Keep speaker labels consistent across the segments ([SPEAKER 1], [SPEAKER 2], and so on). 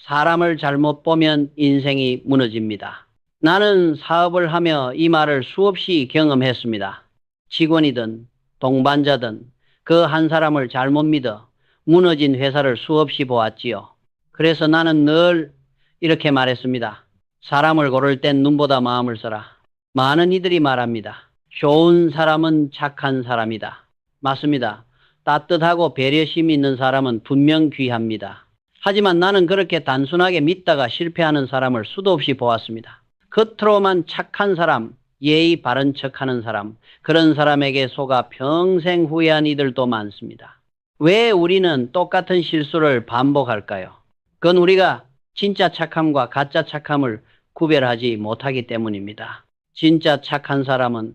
[SPEAKER 1] 사람을 잘못 보면 인생이 무너집니다. 나는 사업을 하며 이 말을 수없이 경험했습니다. 직원이든 동반자든 그 한 사람을 잘못 믿어 무너진 회사를 수없이 보았지요. 그래서 나는 늘 이렇게 말했습니다. 사람을 고를 땐 눈보다 마음을 써라. 많은 이들이 말합니다. 좋은 사람은 착한 사람이다. 맞습니다. 따뜻하고 배려심 있는 사람은 분명 귀합니다. 하지만 나는 그렇게 단순하게 믿다가 실패하는 사람을 수도 없이 보았습니다. 겉으로만 착한 사람, 예의 바른 척하는 사람, 그런 사람에게 속아 평생 후회한 이들도 많습니다. 왜 우리는 똑같은 실수를 반복할까요? 그건 우리가 진짜 착함과 가짜 착함을 구별하지 못하기 때문입니다. 진짜 착한 사람은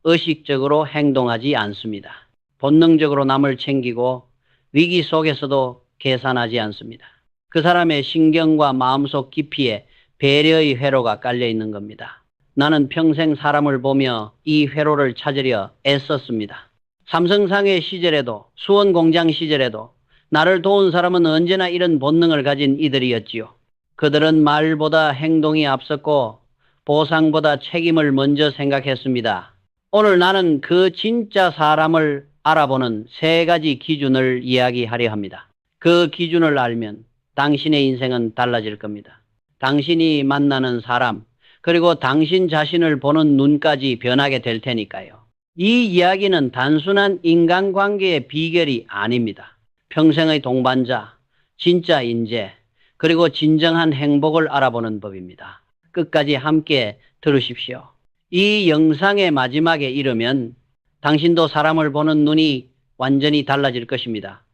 [SPEAKER 1] 의식적으로 행동하지 않습니다. 본능적으로 남을 챙기고 위기 속에서도 계산하지 않습니다. 그 사람의 신경과 마음속 깊이에 배려의 회로가 깔려 있는 겁니다. 나는 평생 사람을 보며 이 회로를 찾으려 애썼습니다. 삼성상해 시절에도 수원공장 시절에도 나를 도운 사람은 언제나 이런 본능을 가진 이들이었지요. 그들은 말보다 행동이 앞섰고 보상보다 책임을 먼저 생각했습니다. 오늘 나는 그 진짜 사람을 알아보는 세 가지 기준을 이야기하려 합니다. 그 기준을 알면 당신의 인생은 달라질 겁니다. 당신이 만나는 사람, 그리고 당신 자신을 보는 눈까지 변하게 될 테니까요. 이 이야기는 단순한 인간관계의 비결이 아닙니다. 평생의 동반자, 진짜 인재, 그리고 진정한 행복을 알아보는 법입니다. 끝까지 함께 들으십시오. 이 영상의 마지막에 이르면 당신도 사람을 보는 눈이 완전히 달라질 것입니다.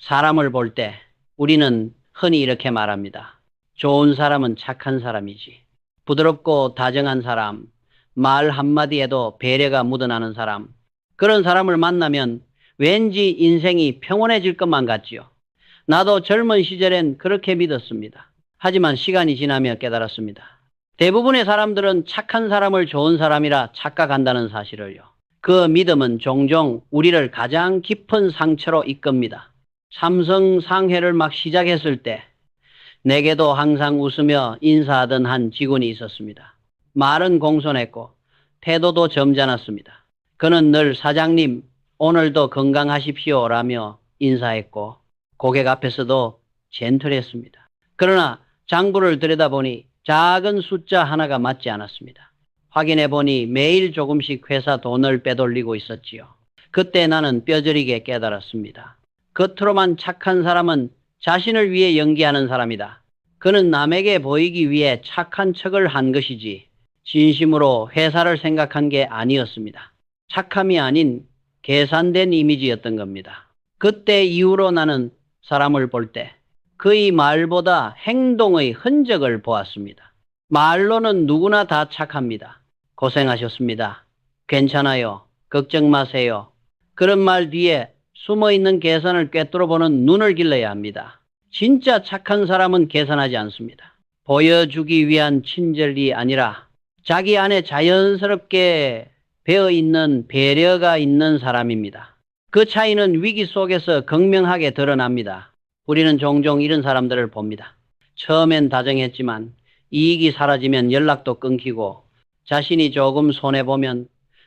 [SPEAKER 1] 사람을 볼 때 우리는 흔히 이렇게 말합니다. 좋은 사람은 착한 사람이지. 부드럽고 다정한 사람, 말 한마디에도 배려가 묻어나는 사람. 그런 사람을 만나면 왠지 인생이 평온해질 것만 같지요. 나도 젊은 시절엔 그렇게 믿었습니다. 하지만 시간이 지나며 깨달았습니다. 대부분의 사람들은 착한 사람을 좋은 사람이라 착각한다는 사실을요. 그 믿음은 종종 우리를 가장 깊은 상처로 이끕니다. 삼성상회를 막 시작했을 때 내게도 항상 웃으며 인사하던 한 직원이 있었습니다. 말은 공손했고 태도도 점잖았습니다. 그는 늘 사장님 오늘도 건강하십시오라며 인사했고 고객 앞에서도 젠틀했습니다. 그러나 장부를 들여다보니 작은 숫자 하나가 맞지 않았습니다. 확인해보니 매일 조금씩 회사 돈을 빼돌리고 있었지요. 그때 나는 뼈저리게 깨달았습니다. 겉으로만 착한 사람은 자신을 위해 연기하는 사람이다. 그는 남에게 보이기 위해 착한 척을 한 것이지 진심으로 회사를 생각한 게 아니었습니다. 착함이 아닌 계산된 이미지였던 겁니다. 그때 이후로 나는 사람을 볼 때 그의 말보다 행동의 흔적을 보았습니다. 말로는 누구나 다 착합니다. 고생하셨습니다. 괜찮아요. 걱정 마세요. 그런 말 뒤에 숨어있는 계산을 꿰뚫어 보는 눈을 길러야 합니다. 진짜 착한 사람은 계산하지 않습니다. 보여주기 위한 친절이 아니라 자기 안에 자연스럽게 배어있는 배려가 있는 사람입니다. 그 차이는 위기 속에서 극명하게 드러납니다. 우리는 종종 이런 사람들을 봅니다. 처음엔 다정했지만 이익이 사라지면 연락도 끊기고 자신이 조금 손해보면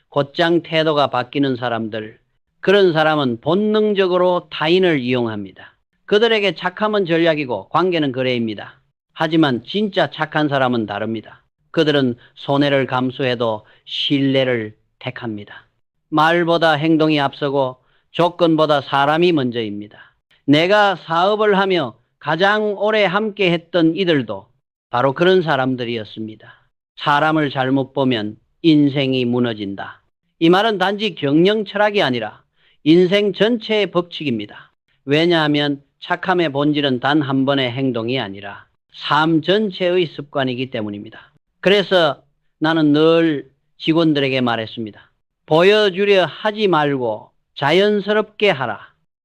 [SPEAKER 1] 곧장 태도가 바뀌는 사람들. 그런 사람은 본능적으로 타인을 이용합니다. 그들에게 착함은 전략이고 관계는 거래입니다. 하지만 진짜 착한 사람은 다릅니다. 그들은 손해를 감수해도 신뢰를 택합니다. 말보다 행동이 앞서고 조건보다 사람이 먼저입니다. 내가 사업을 하며 가장 오래 함께 했던 이들도 바로 그런 사람들이었습니다. 사람을 잘못 보면 인생이 무너진다. 이 말은 단지 경영 철학이 아니라 인생 전체의 법칙입니다. 왜냐하면 착함의 본질은 단 한 번의 행동이 아니라 삶 전체의 습관이기 때문입니다. 그래서 나는 늘 직원들에게 말했습니다. 보여주려 하지 말고 자연스럽게 하라.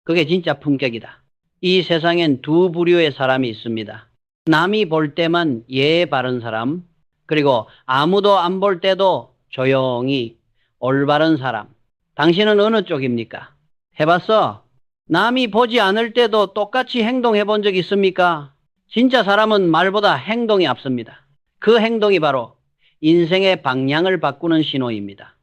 [SPEAKER 1] 그게 진짜 품격이다. 이 세상엔 두 부류의 사람이 있습니다. 남이 볼 때만 예의 바른 사람, 그리고 아무도 안 볼 때도 조용히 올바른 사람. 당신은 어느 쪽입니까? 해봤어? 남이 보지 않을 때도 똑같이 행동해 본 적 있습니까? 진짜 사람은 말보다 행동이 앞섭니다. 그 행동이 바로 인생의 방향을 바꾸는 신호입니다.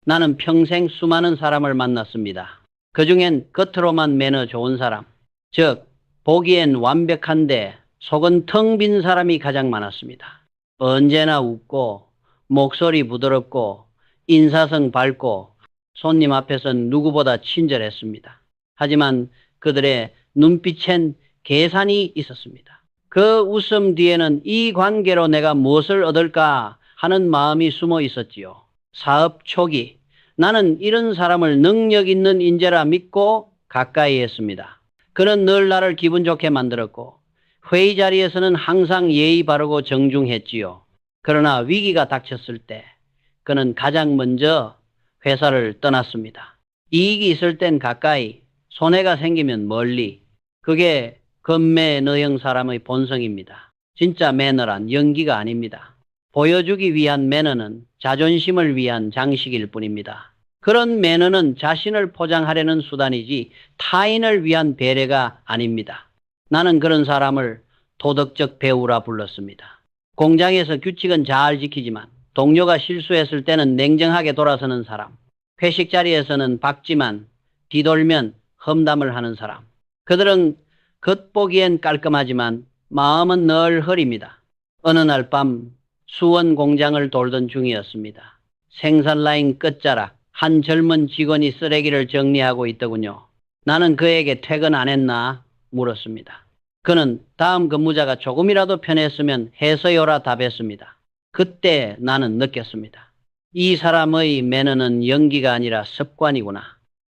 [SPEAKER 1] 나는 평생 수많은 사람을 만났습니다. 그중엔 겉으로만 매너 좋은 사람, 즉 보기엔 완벽한데 속은 텅 빈 사람이 가장 많았습니다. 언제나 웃고 목소리 부드럽고 인사성 밝고 손님 앞에선 누구보다 친절했습니다. 하지만 그들의 눈빛엔 계산이 있었습니다. 그 웃음 뒤에는 이 관계로 내가 무엇을 얻을까 하는 마음이 숨어 있었지요. 사업 초기 나는 이런 사람을 능력 있는 인재라 믿고 가까이 했습니다. 그는 늘 나를 기분 좋게 만들었고 회의 자리에서는 항상 예의 바르고 정중했지요. 그러나 위기가 닥쳤을 때 그는 가장 먼저 회사를 떠났습니다. 이익이 있을 땐 가까이, 손해가 생기면 멀리. 그게 건매너형 사람의 본성입니다. 진짜 매너란 연기가 아닙니다. 보여주기 위한 매너는 자존심을 위한 장식일 뿐입니다. 그런 매너는 자신을 포장하려는 수단이지 타인을 위한 배려가 아닙니다. 나는 그런 사람을 도덕적 배우라 불렀습니다. 공장에서 규칙은 잘 지키지만 동료가 실수했을 때는 냉정하게 돌아서는 사람. 회식 자리에서는 박지만 뒤돌면 험담을 하는 사람. 그들은 겉보기엔 깔끔하지만 마음은 늘 흐립니다. 어느 날 밤 수원 공장을 돌던 중이었습니다. 생산 라인 끝자락 한 젊은 직원이 쓰레기를 정리하고 있더군요. 나는 그에게 퇴근 안 했나 물었습니다. 그는 다음 근무자가 조금이라도 편했으면 해서요라 답했습니다. 그때 나는 느꼈습니다. 이 사람의 매너는 연기가 아니라 습관이구나.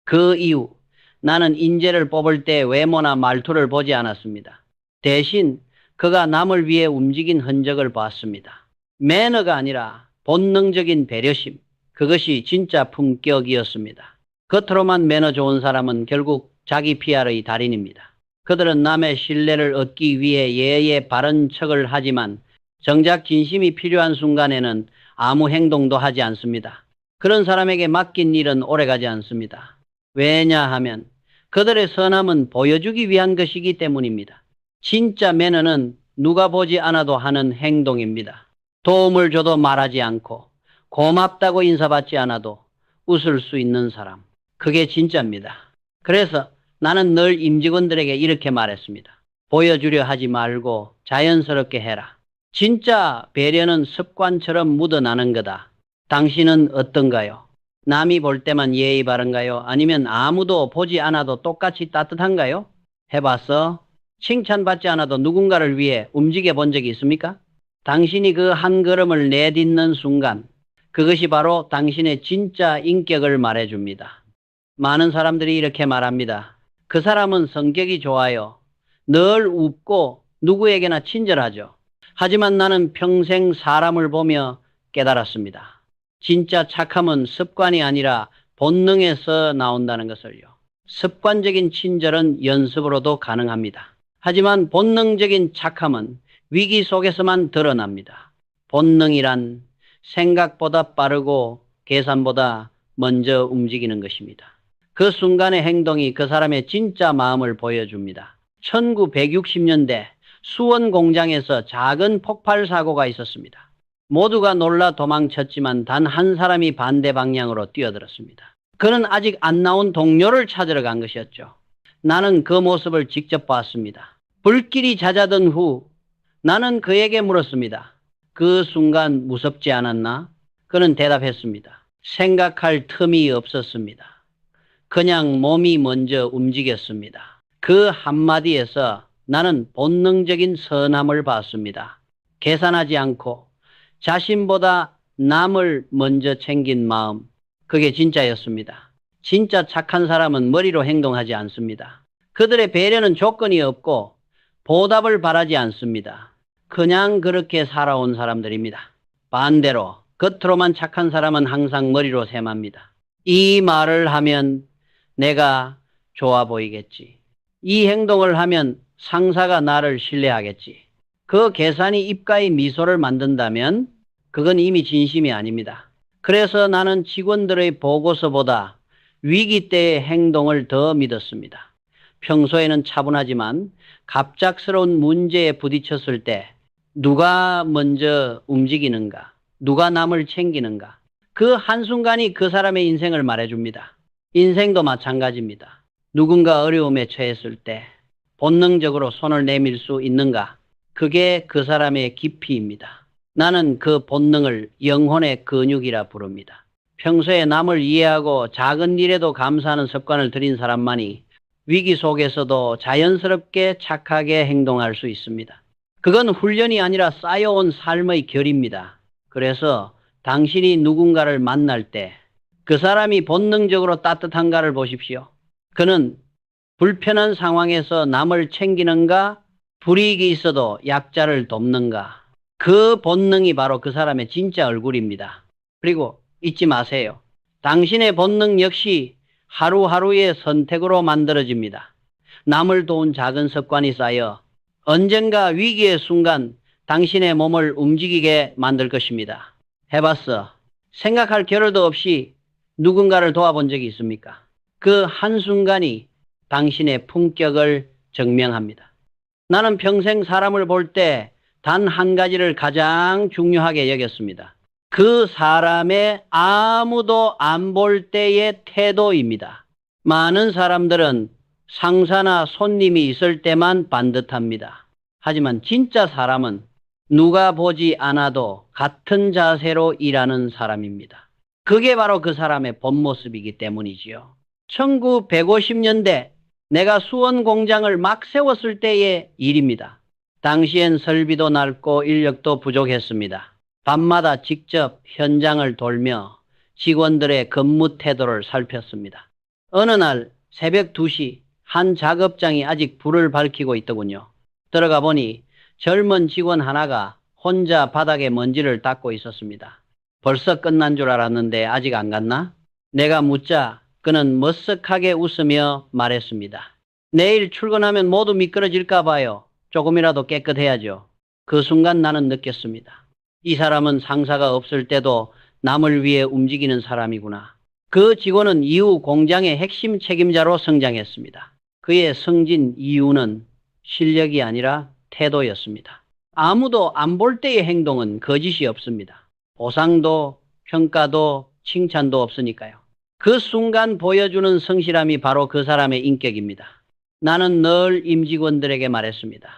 [SPEAKER 1] 그 이후 나는 인재를 뽑을 때 외모나 말투를 보지 않았습니다. 대신 그가 남을 위해 움직인 흔적을 봤습니다. 매너가 아니라 본능적인 배려심, 그것이 진짜 품격이었습니다. 겉으로만 매너 좋은 사람은 결국 자기 PR의 달인입니다. 그들은 남의 신뢰를 얻기 위해 예의 바른 척을 하지만 정작 진심이 필요한 순간에는 아무 행동도 하지 않습니다. 그런 사람에게 맡긴 일은 오래가지 않습니다. 왜냐하면 그들의 선함은 보여주기 위한 것이기 때문입니다. 진짜 매너는 누가 보지 않아도 하는 행동입니다. 도움을 줘도 말하지 않고 고맙다고 인사받지 않아도 웃을 수 있는 사람. 그게 진짜입니다. 그래서 나는 늘 임직원들에게 이렇게 말했습니다. 보여주려 하지 말고 자연스럽게 해라. 진짜 배려는 습관처럼 묻어나는 거다. 당신은 어떤가요? 남이 볼 때만 예의 바른가요? 아니면 아무도 보지 않아도 똑같이 따뜻한가요? 해봤어? 칭찬받지 않아도 누군가를 위해 움직여 본 적이 있습니까? 당신이 그 한 걸음을 내딛는 순간 그것이 바로 당신의 진짜 인격을 말해줍니다. 많은 사람들이 이렇게 말합니다. 그 사람은 성격이 좋아요. 늘 웃고 누구에게나 친절하죠. 하지만 나는 평생 사람을 보며 깨달았습니다. 진짜 착함은 습관이 아니라 본능에서 나온다는 것을요. 습관적인 친절은 연습으로도 가능합니다. 하지만 본능적인 착함은 위기 속에서만 드러납니다. 본능이란 생각보다 빠르고 계산보다 먼저 움직이는 것입니다. 그 순간의 행동이 그 사람의 진짜 마음을 보여줍니다. 1960년대 수원 공장에서 작은 폭발 사고가 있었습니다. 모두가 놀라 도망쳤지만 단 한 사람이 반대 방향으로 뛰어들었습니다. 그는 아직 안 나온 동료를 찾으러 간 것이었죠. 나는 그 모습을 직접 봤습니다. 불길이 잦아든 후 나는 그에게 물었습니다. 그 순간 무섭지 않았나? 그는 대답했습니다. 생각할 틈이 없었습니다. 그냥 몸이 먼저 움직였습니다. 그 한마디에서 나는 본능적인 선함을 봤습니다. 계산하지 않고 자신보다 남을 먼저 챙긴 마음, 그게 진짜였습니다. 진짜 착한 사람은 머리로 행동하지 않습니다. 그들의 배려는 조건이 없고 보답을 바라지 않습니다. 그냥 그렇게 살아온 사람들입니다. 반대로 겉으로만 착한 사람은 항상 머리로 셈합니다. 이 말을 하면 내가 좋아 보이겠지. 이 행동을 하면 상사가 나를 신뢰하겠지. 그 계산이 입가에 미소를 만든다면 그건 이미 진심이 아닙니다. 그래서 나는 직원들의 보고서보다 위기 때의 행동을 더 믿었습니다. 평소에는 차분하지만 갑작스러운 문제에 부딪혔을 때 누가 먼저 움직이는가, 누가 남을 챙기는가, 그 한순간이 그 사람의 인생을 말해줍니다. 인생도 마찬가지입니다. 누군가 어려움에 처했을 때 본능적으로 손을 내밀 수 있는가, 그게 그 사람의 깊이입니다. 나는 그 본능을 영혼의 근육이라 부릅니다. 평소에 남을 이해하고 작은 일에도 감사하는 습관을 들인 사람만이 위기 속에서도 자연스럽게 착하게 행동할 수 있습니다. 그건 훈련이 아니라 쌓여온 삶의 결입니다. 그래서 당신이 누군가를 만날 때 그 사람이 본능적으로 따뜻한가를 보십시오. 그는 불편한 상황에서 남을 챙기는가, 불이익이 있어도 약자를 돕는가. 그 본능이 바로 그 사람의 진짜 얼굴입니다. 그리고 잊지 마세요. 당신의 본능 역시 하루하루의 선택으로 만들어집니다. 남을 도운 작은 습관이 쌓여 언젠가 위기의 순간 당신의 몸을 움직이게 만들 것입니다. 해봤어. 생각할 겨를도 없이 누군가를 도와본 적이 있습니까? 그 한순간이 당신의 품격을 증명합니다. 나는 평생 사람을 볼 때 단 한 가지를 가장 중요하게 여겼습니다. 그 사람의 아무도 안 볼 때의 태도입니다. 많은 사람들은 상사나 손님이 있을 때만 반듯합니다. 하지만 진짜 사람은 누가 보지 않아도 같은 자세로 일하는 사람입니다. 그게 바로 그 사람의 본 모습이기 때문이지요. 1950년대 내가 수원 공장을 막 세웠을 때의 일입니다. 당시엔 설비도 낡고 인력도 부족했습니다. 밤마다 직접 현장을 돌며 직원들의 근무 태도를 살폈습니다. 어느 날 새벽 2시 한 작업장이 아직 불을 밝히고 있더군요. 들어가 보니 젊은 직원 하나가 혼자 바닥에 먼지를 닦고 있었습니다. 벌써 끝난 줄 알았는데 아직 안 갔나? 내가 묻자 그는 머쓱하게 웃으며 말했습니다. 내일 출근하면 모두 미끄러질까 봐요. 조금이라도 깨끗해야죠. 그 순간 나는 느꼈습니다. 이 사람은 상사가 없을 때도 남을 위해 움직이는 사람이구나. 그 직원은 이후 공장의 핵심 책임자로 성장했습니다. 그의 승진 이유는 실력이 아니라 태도였습니다. 아무도 안 볼 때의 행동은 거짓이 없습니다. 보상도 평가도 칭찬도 없으니까요. 그 순간 보여주는 성실함이 바로 그 사람의 인격입니다. 나는 늘 임직원들에게 말했습니다.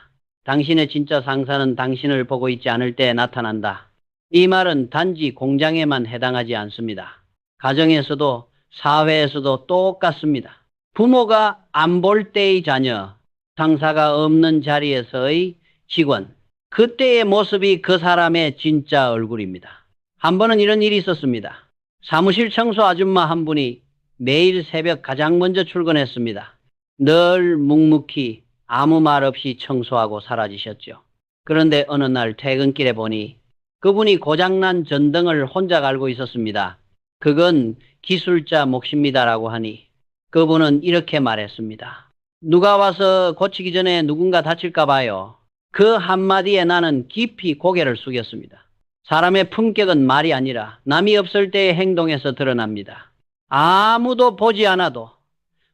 [SPEAKER 1] 당신의 진짜 상사는 당신을 보고 있지 않을 때 나타난다. 이 말은 단지 공장에만 해당하지 않습니다. 가정에서도 사회에서도 똑같습니다. 부모가 안 볼 때의 자녀, 상사가 없는 자리에서의 직원, 그때의 모습이 그 사람의 진짜 얼굴입니다. 한 번은 이런 일이 있었습니다. 사무실 청소 아줌마 한 분이 매일 새벽 가장 먼저 출근했습니다. 늘 묵묵히 아무 말 없이 청소하고 사라지셨죠. 그런데 어느 날 퇴근길에 보니 그분이 고장난 전등을 혼자 갈고 있었습니다. 그건 기술자 몫입니다라고 하니 그분은 이렇게 말했습니다. 누가 와서 고치기 전에 누군가 다칠까 봐요. 그 한마디에 나는 깊이 고개를 숙였습니다. 사람의 품격은 말이 아니라 남이 없을 때의 행동에서 드러납니다. 아무도 보지 않아도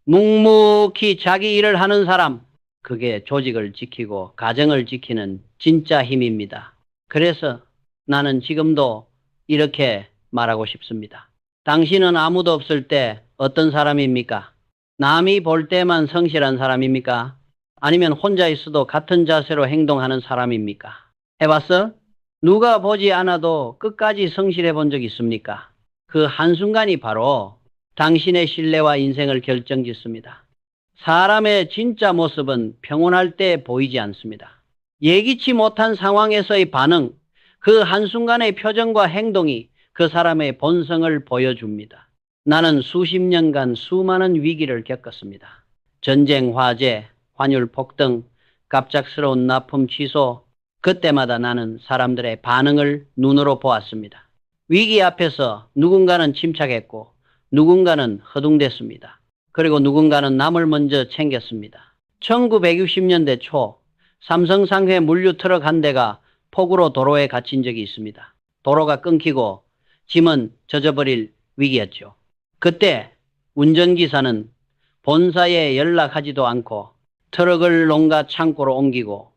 [SPEAKER 1] 묵묵히 자기 일을 하는 사람, 그게 조직을 지키고 가정을 지키는 진짜 힘입니다. 그래서 나는 지금도 이렇게 말하고 싶습니다. 당신은 아무도 없을 때 어떤 사람입니까? 남이 볼 때만 성실한 사람입니까? 아니면 혼자 있어도 같은 자세로 행동하는 사람입니까? 해봤어? 누가 보지 않아도 끝까지 성실해 본 적 있습니까? 그 한순간이 바로 당신의 신뢰와 인생을 결정짓습니다. 사람의 진짜 모습은 평온할 때 보이지 않습니다. 예기치 못한 상황에서의 반응, 그 한순간의 표정과 행동이 그 사람의 본성을 보여줍니다. 나는 수십 년간 수많은 위기를 겪었습니다. 전쟁, 화재, 환율 폭등, 갑작스러운 납품 취소, 그때마다 나는 사람들의 반응을 눈으로 보았습니다. 위기 앞에서 누군가는 침착했고 누군가는 허둥댔습니다. 그리고 누군가는 남을 먼저 챙겼습니다. 1960년대 초 삼성상회 물류 트럭 한 대가 폭우로 도로에 갇힌 적이 있습니다. 도로가 끊기고 짐은 젖어버릴 위기였죠. 그때 운전기사는 본사에 연락하지도 않고 트럭을 농가 창고로 옮기고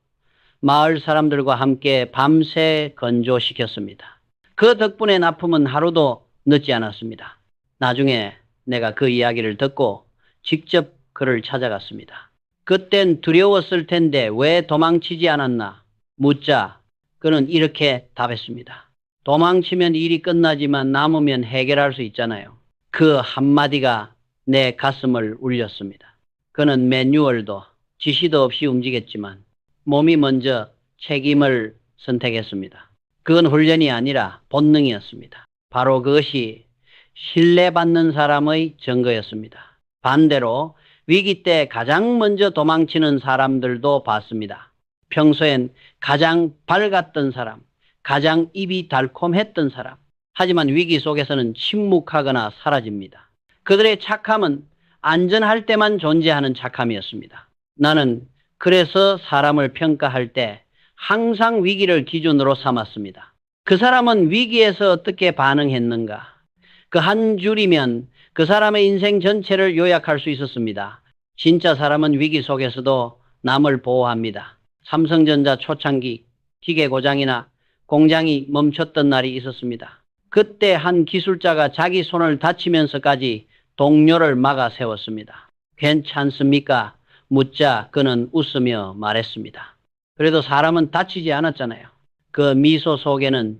[SPEAKER 1] 마을 사람들과 함께 밤새 건조시켰습니다. 그 덕분에 납품은 하루도 늦지 않았습니다. 나중에 내가 그 이야기를 듣고 직접 그를 찾아갔습니다. 그땐 두려웠을 텐데 왜 도망치지 않았나 묻자 그는 이렇게 답했습니다. 도망치면 일이 끝나지만 남으면 해결할 수 있잖아요. 그 한마디가 내 가슴을 울렸습니다. 그는 매뉴얼도 지시도 없이 움직였지만 몸이 먼저 책임을 선택했습니다. 그건 훈련이 아니라 본능이었습니다. 바로 그것이 신뢰받는 사람의 증거였습니다. 반대로 위기 때 가장 먼저 도망치는 사람들도 봤습니다. 평소엔 가장 밝았던 사람, 가장 입이 달콤했던 사람. 하지만 위기 속에서는 침묵하거나 사라집니다. 그들의 착함은 안전할 때만 존재하는 착함이었습니다. 나는 그래서 사람을 평가할 때 항상 위기를 기준으로 삼았습니다. 그 사람은 위기에서 어떻게 반응했는가? 그 한 줄이면 그 사람의 인생 전체를 요약할 수 있었습니다. 진짜 사람은 위기 속에서도 남을 보호합니다. 삼성전자 초창기 기계 고장이나 공장이 멈췄던 날이 있었습니다. 그때 한 기술자가 자기 손을 다치면서까지 동료를 막아 세웠습니다. 괜찮습니까? 묻자 그는 웃으며 말했습니다. 그래도 사람은 다치지 않았잖아요. 그 미소 속에는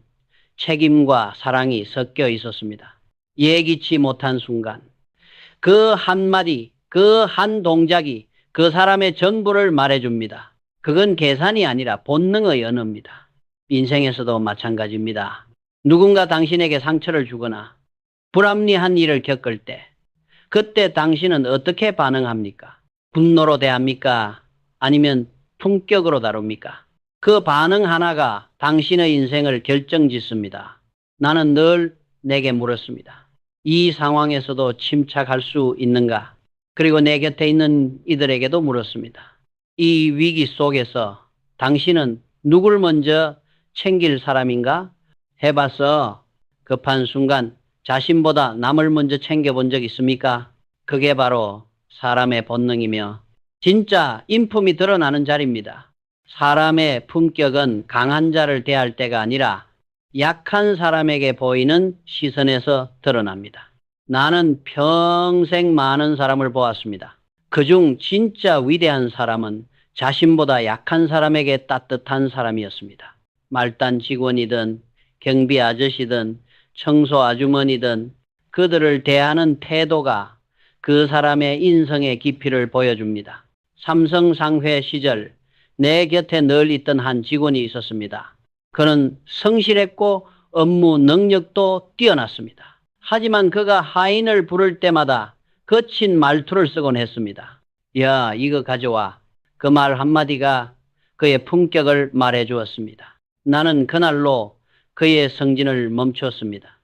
[SPEAKER 1] 책임과 사랑이 섞여 있었습니다. 예기치 못한 순간 그 한마디, 그 한 동작이 그 사람의 전부를 말해줍니다. 그건 계산이 아니라 본능의 언어입니다. 인생에서도 마찬가지입니다. 누군가 당신에게 상처를 주거나 불합리한 일을 겪을 때 그때 당신은 어떻게 반응합니까? 분노로 대합니까? 아니면 품격으로 다룹니까? 그 반응 하나가 당신의 인생을 결정짓습니다. 나는 늘 내게 물었습니다. 이 상황에서도 침착할 수 있는가? 그리고 내 곁에 있는 이들에게도 물었습니다. 이 위기 속에서 당신은 누굴 먼저 챙길 사람인가? 해봐서 급한 순간 자신보다 남을 먼저 챙겨본 적 있습니까? 그게 바로 사람의 본능이며 진짜 인품이 드러나는 자리입니다. 사람의 품격은 강한 자를 대할 때가 아니라 약한 사람에게 보이는 시선에서 드러납니다. 나는 평생 많은 사람을 보았습니다. 그중 진짜 위대한 사람은 자신보다 약한 사람에게 따뜻한 사람이었습니다. 말단 직원이든 경비 아저씨든 청소 아주머니든 그들을 대하는 태도가 그 사람의 인성의 깊이를 보여줍니다. 삼성 상회 시절 내 곁에 늘 있던 한 직원이 있었습니다. 그는 성실했고 업무 능력도 뛰어났습니다. 하지만 그가 하인을 부를 때마다 거친 말투를 쓰곤 했습니다. 야, 이거 가져와. 그 말 한마디가 그의 품격을 말해 주었습니다. 나는 그날로 그의 승진을 멈췄습니다.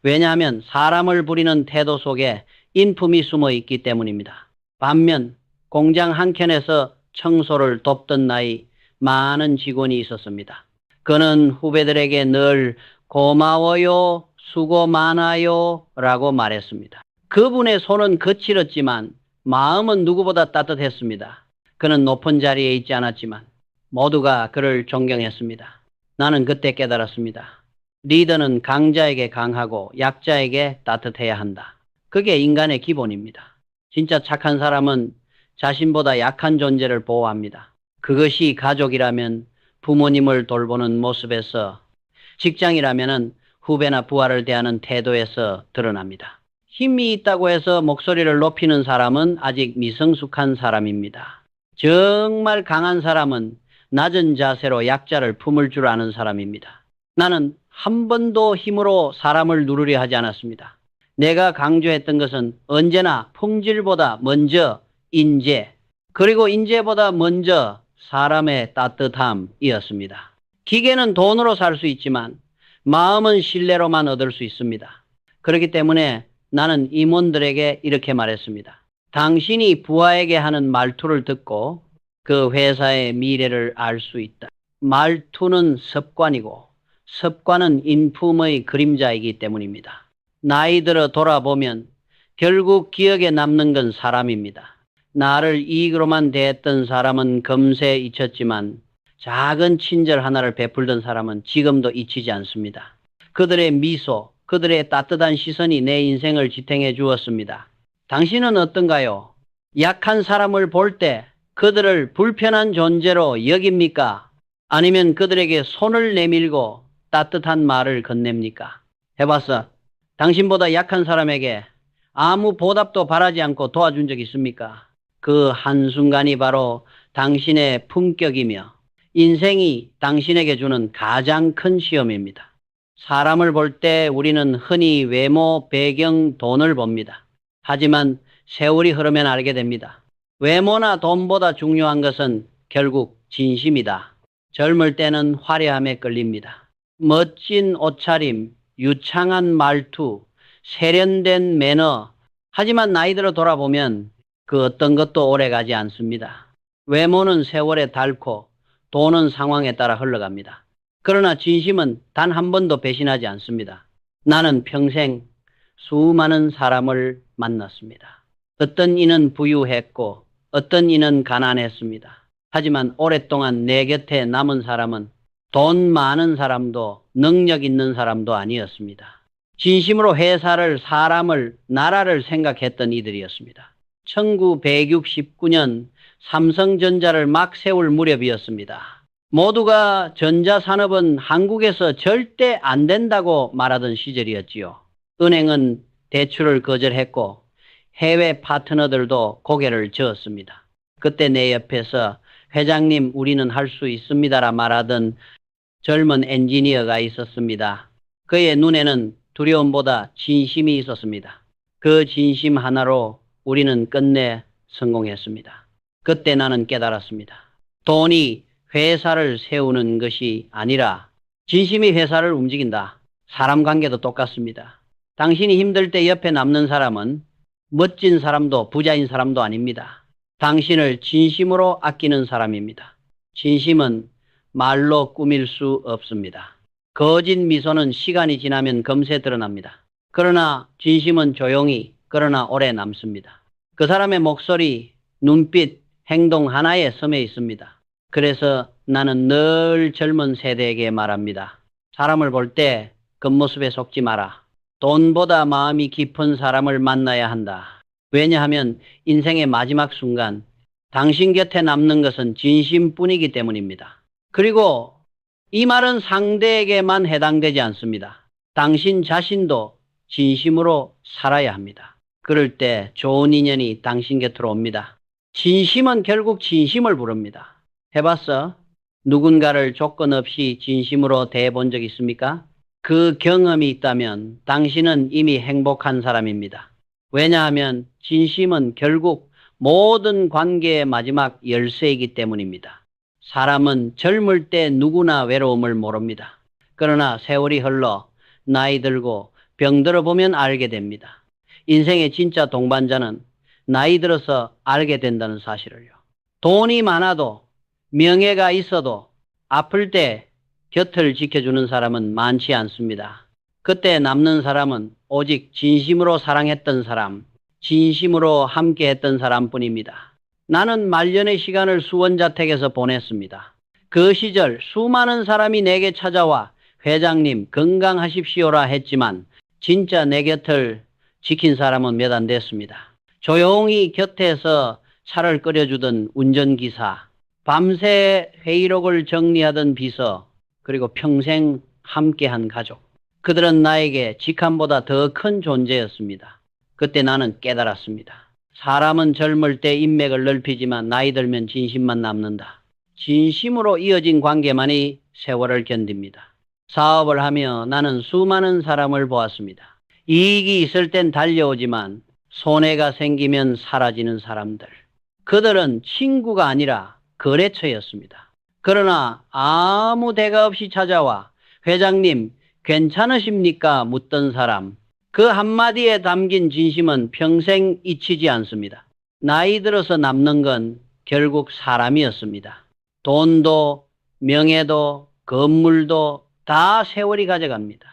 [SPEAKER 1] 왜냐하면 사람을 부리는 태도 속에 인품이 숨어 있기 때문입니다. 반면 공장 한켠에서 청소를 돕던 나이 많은 직원이 있었습니다. 그는 후배들에게 늘 고마워요, 수고 많아요 라고 말했습니다. 그분의 손은 거칠었지만 마음은 누구보다 따뜻했습니다. 그는 높은 자리에 있지 않았지만 모두가 그를 존경했습니다. 나는 그때 깨달았습니다. 리더는 강자에게 강하고 약자에게 따뜻해야 한다. 그게 인간의 기본입니다. 진짜 착한 사람은 자신보다 약한 존재를 보호합니다. 그것이 가족이라면 부모님을 돌보는 모습에서, 직장이라면 후배나 부하를 대하는 태도에서 드러납니다. 힘이 있다고 해서 목소리를 높이는 사람은 아직 미성숙한 사람입니다. 정말 강한 사람은 낮은 자세로 약자를 품을 줄 아는 사람입니다. 나는 한 번도 힘으로 사람을 누르려 하지 않았습니다. 내가 강조했던 것은 언제나 품질보다 먼저 인재, 그리고 인재보다 먼저 사람의 따뜻함이었습니다. 기계는 돈으로 살 수 있지만 마음은 신뢰로만 얻을 수 있습니다. 그렇기 때문에 나는 임원들에게 이렇게 말했습니다. 당신이 부하에게 하는 말투를 듣고 그 회사의 미래를 알 수 있다. 말투는 습관이고 습관은 인품의 그림자이기 때문입니다. 나이 들어 돌아보면 결국 기억에 남는 건 사람입니다. 나를 이익으로만 대했던 사람은 금세 잊혔지만 작은 친절 하나를 베풀던 사람은 지금도 잊히지 않습니다. 그들의 미소, 그들의 따뜻한 시선이 내 인생을 지탱해 주었습니다. 당신은 어떤가요? 약한 사람을 볼 때 그들을 불편한 존재로 여깁니까? 아니면 그들에게 손을 내밀고 따뜻한 말을 건넵니까? 해봤어. 당신보다 약한 사람에게 아무 보답도 바라지 않고 도와준 적 있습니까? 그 한순간이 바로 당신의 품격이며 인생이 당신에게 주는 가장 큰 시험입니다. 사람을 볼 때 우리는 흔히 외모, 배경, 돈을 봅니다. 하지만 세월이 흐르면 알게 됩니다. 외모나 돈보다 중요한 것은 결국 진심이다. 젊을 때는 화려함에 끌립니다. 멋진 옷차림, 유창한 말투, 세련된 매너. 하지만 나이 들어 돌아보면 그 어떤 것도 오래가지 않습니다. 외모는 세월에 닳고 돈은 상황에 따라 흘러갑니다. 그러나 진심은 단 한 번도 배신하지 않습니다. 나는 평생 수많은 사람을 만났습니다. 어떤 이는 부유했고 어떤 이는 가난했습니다. 하지만 오랫동안 내 곁에 남은 사람은 돈 많은 사람도 능력 있는 사람도 아니었습니다. 진심으로 회사를, 사람을, 나라를 생각했던 이들이었습니다. 1969년 삼성전자를 막 세울 무렵이었습니다. 모두가 전자산업은 한국에서 절대 안 된다고 말하던 시절이었지요. 은행은 대출을 거절했고 해외 파트너들도 고개를 저었습니다. 그때 내 옆에서 회장님 우리는 할 수 있습니다라 말하던 젊은 엔지니어가 있었습니다. 그의 눈에는 두려움보다 진심이 있었습니다. 그 진심 하나로 우리는 끝내 성공했습니다. 그때 나는 깨달았습니다. 돈이 회사를 세우는 것이 아니라 진심이 회사를 움직인다. 사람 관계도 똑같습니다. 당신이 힘들 때 옆에 남는 사람은 멋진 사람도 부자인 사람도 아닙니다. 당신을 진심으로 아끼는 사람입니다. 진심은 말로 꾸밀 수 없습니다. 거짓 미소는 시간이 지나면 금세 드러납니다. 그러나 진심은 조용히 그러나 오래 남습니다. 그 사람의 목소리, 눈빛, 행동 하나에 섬에 있습니다. 그래서 나는 늘 젊은 세대에게 말합니다. 사람을 볼 때 겉모습에 속지 마라. 돈보다 마음이 깊은 사람을 만나야 한다. 왜냐하면 인생의 마지막 순간 당신 곁에 남는 것은 진심뿐이기 때문입니다. 그리고 이 말은 상대에게만 해당되지 않습니다. 당신 자신도 진심으로 살아야 합니다. 그럴 때 좋은 인연이 당신 곁으로 옵니다. 진심은 결국 진심을 부릅니다. 해봤어? 누군가를 조건 없이 진심으로 대해본 적 있습니까? 그 경험이 있다면 당신은 이미 행복한 사람입니다. 왜냐하면 진심은 결국 모든 관계의 마지막 열쇠이기 때문입니다. 사람은 젊을 때 누구나 외로움을 모릅니다. 그러나 세월이 흘러 나이 들고 병들어 보면 알게 됩니다. 인생의 진짜 동반자는 나이 들어서 알게 된다는 사실을요. 돈이 많아도 명예가 있어도 아플 때 곁을 지켜주는 사람은 많지 않습니다. 그때 남는 사람은 오직 진심으로 사랑했던 사람, 진심으로 함께했던 사람뿐입니다. 나는 말년의 시간을 수원자택에서 보냈습니다. 그 시절 수많은 사람이 내게 찾아와 회장님 건강하십시오라 했지만 진짜 내 곁을 지킨 사람은 몇 안 됐습니다. 조용히 곁에서 차를 끓여주던 운전기사, 밤새 회의록을 정리하던 비서, 그리고 평생 함께한 가족. 그들은 나에게 직함보다 더 큰 존재였습니다. 그때 나는 깨달았습니다. 사람은 젊을 때 인맥을 넓히지만 나이 들면 진심만 남는다. 진심으로 이어진 관계만이 세월을 견딥니다. 사업을 하며 나는 수많은 사람을 보았습니다. 이익이 있을 땐 달려오지만 손해가 생기면 사라지는 사람들. 그들은 친구가 아니라 거래처였습니다. 그러나 아무 대가 없이 찾아와 회장님 괜찮으십니까? 묻던 사람. 그 한마디에 담긴 진심은 평생 잊히지 않습니다. 나이 들어서 남는 건 결국 사람이었습니다. 돈도 명예도 건물도 다 세월이 가져갑니다.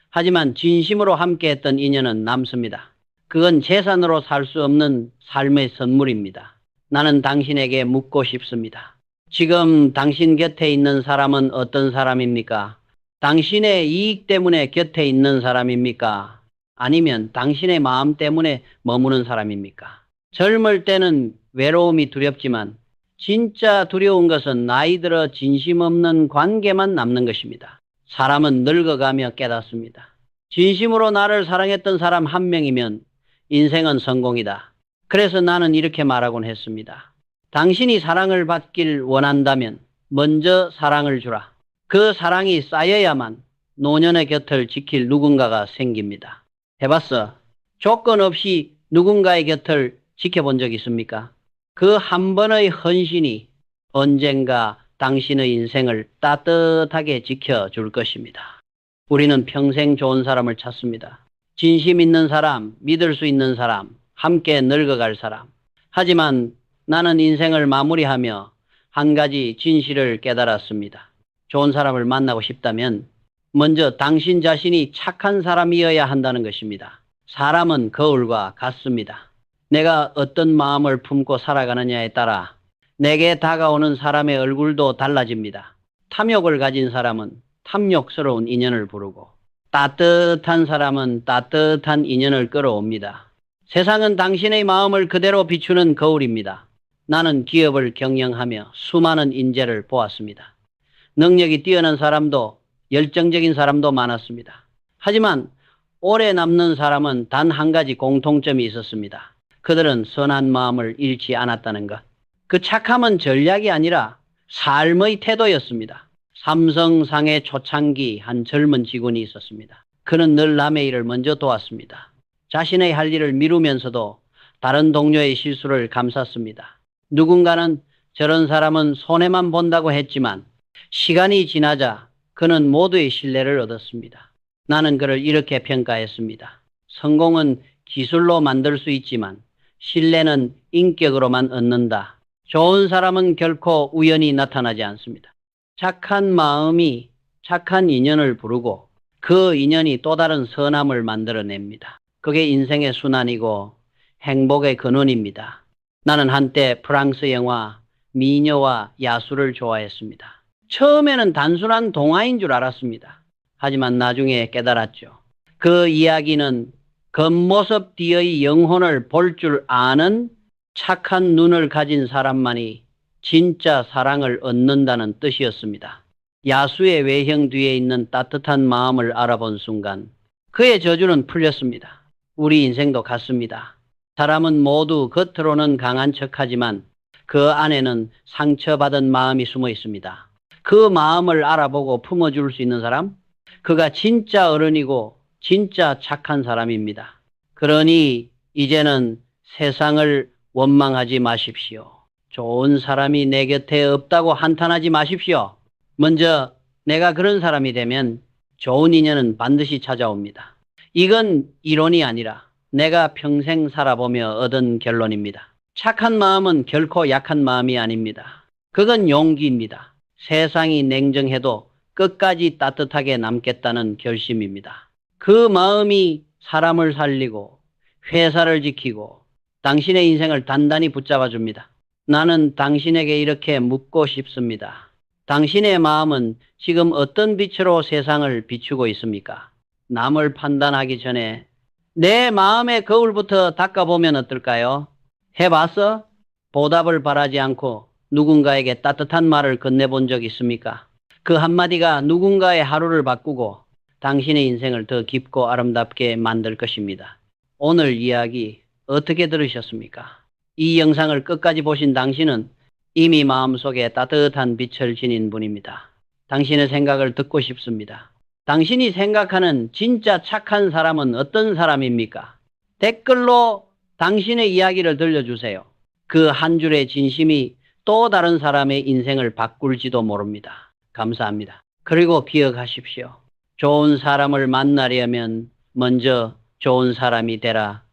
[SPEAKER 1] 하지만 진심으로 함께했던 인연은 남습니다. 그건 재산으로 살 수 없는 삶의 선물입니다. 나는 당신에게 묻고 싶습니다. 지금 당신 곁에 있는 사람은 어떤 사람입니까? 당신의 이익 때문에 곁에 있는 사람입니까? 아니면 당신의 마음 때문에 머무는 사람입니까? 젊을 때는 외로움이 두렵지만 진짜 두려운 것은 나이 들어 진심 없는 관계만 남는 것입니다. 사람은 늙어가며 깨닫습니다. 진심으로 나를 사랑했던 사람 한 명이면 인생은 성공이다. 그래서 나는 이렇게 말하곤 했습니다. 당신이 사랑을 받길 원한다면 먼저 사랑을 주라. 그 사랑이 쌓여야만 노년의 곁을 지킬 누군가가 생깁니다. 해봤어? 조건 없이 누군가의 곁을 지켜본 적 있습니까? 그 한 번의 헌신이 언젠가 당신의 인생을 따뜻하게 지켜줄 것입니다. 우리는 평생 좋은 사람을 찾습니다. 진심 있는 사람, 믿을 수 있는 사람, 함께 늙어갈 사람. 하지만 나는 인생을 마무리하며 한 가지 진실을 깨달았습니다. 좋은 사람을 만나고 싶다면 먼저 당신 자신이 착한 사람이어야 한다는 것입니다. 사람은 거울과 같습니다. 내가 어떤 마음을 품고 살아가느냐에 따라 내게 다가오는 사람의 얼굴도 달라집니다. 탐욕을 가진 사람은 탐욕스러운 인연을 부르고 따뜻한 사람은 따뜻한 인연을 끌어옵니다. 세상은 당신의 마음을 그대로 비추는 거울입니다. 나는 기업을 경영하며 수많은 인재를 보았습니다. 능력이 뛰어난 사람도 열정적인 사람도 많았습니다. 하지만 오래 남는 사람은 단 한 가지 공통점이 있었습니다. 그들은 선한 마음을 잃지 않았다는 것. 그 착함은 전략이 아니라 삶의 태도였습니다. 삼성상해 초창기 한 젊은 직원이 있었습니다. 그는 늘 남의 일을 먼저 도왔습니다. 자신의 할 일을 미루면서도 다른 동료의 실수를 감쌌습니다. 누군가는 저런 사람은 손해만 본다고 했지만 시간이 지나자 그는 모두의 신뢰를 얻었습니다. 나는 그를 이렇게 평가했습니다. 성공은 기술로 만들 수 있지만 신뢰는 인격으로만 얻는다. 좋은 사람은 결코 우연히 나타나지 않습니다. 착한 마음이 착한 인연을 부르고 그 인연이 또 다른 선함을 만들어냅니다. 그게 인생의 순환이고 행복의 근원입니다. 나는 한때 프랑스 영화 미녀와 야수를 좋아했습니다. 처음에는 단순한 동화인 줄 알았습니다. 하지만 나중에 깨달았죠. 그 이야기는 겉모습 뒤의 영혼을 볼 줄 아는 착한 눈을 가진 사람만이 진짜 사랑을 얻는다는 뜻이었습니다. 야수의 외형 뒤에 있는 따뜻한 마음을 알아본 순간 그의 저주는 풀렸습니다. 우리 인생도 같습니다. 사람은 모두 겉으로는 강한 척하지만 그 안에는 상처받은 마음이 숨어 있습니다. 그 마음을 알아보고 품어줄 수 있는 사람? 그가 진짜 어른이고 진짜 착한 사람입니다. 그러니 이제는 세상을 원망하지 마십시오. 좋은 사람이 내 곁에 없다고 한탄하지 마십시오. 먼저 내가 그런 사람이 되면 좋은 인연은 반드시 찾아옵니다. 이건 이론이 아니라 내가 평생 살아보며 얻은 결론입니다. 착한 마음은 결코 약한 마음이 아닙니다. 그건 용기입니다. 세상이 냉정해도 끝까지 따뜻하게 남겠다는 결심입니다. 그 마음이 사람을 살리고 회사를 지키고 당신의 인생을 단단히 붙잡아 줍니다. 나는 당신에게 이렇게 묻고 싶습니다. 당신의 마음은 지금 어떤 빛으로 세상을 비추고 있습니까? 남을 판단하기 전에 내 마음의 거울부터 닦아보면 어떨까요? 해봤어? 보답을 바라지 않고 누군가에게 따뜻한 말을 건네본 적 있습니까? 그 한마디가 누군가의 하루를 바꾸고 당신의 인생을 더 깊고 아름답게 만들 것입니다. 오늘 이야기 어떻게 들으셨습니까? 이 영상을 끝까지 보신 당신은 이미 마음속에 따뜻한 빛을 지닌 분입니다. 당신의 생각을 듣고 싶습니다. 당신이 생각하는 진짜 착한 사람은 어떤 사람입니까? 댓글로 당신의 이야기를 들려주세요. 그 한 줄의 진심이 또 다른 사람의 인생을 바꿀지도 모릅니다. 감사합니다. 그리고 기억하십시오. 좋은 사람을 만나려면 먼저 좋은 사람이 되라.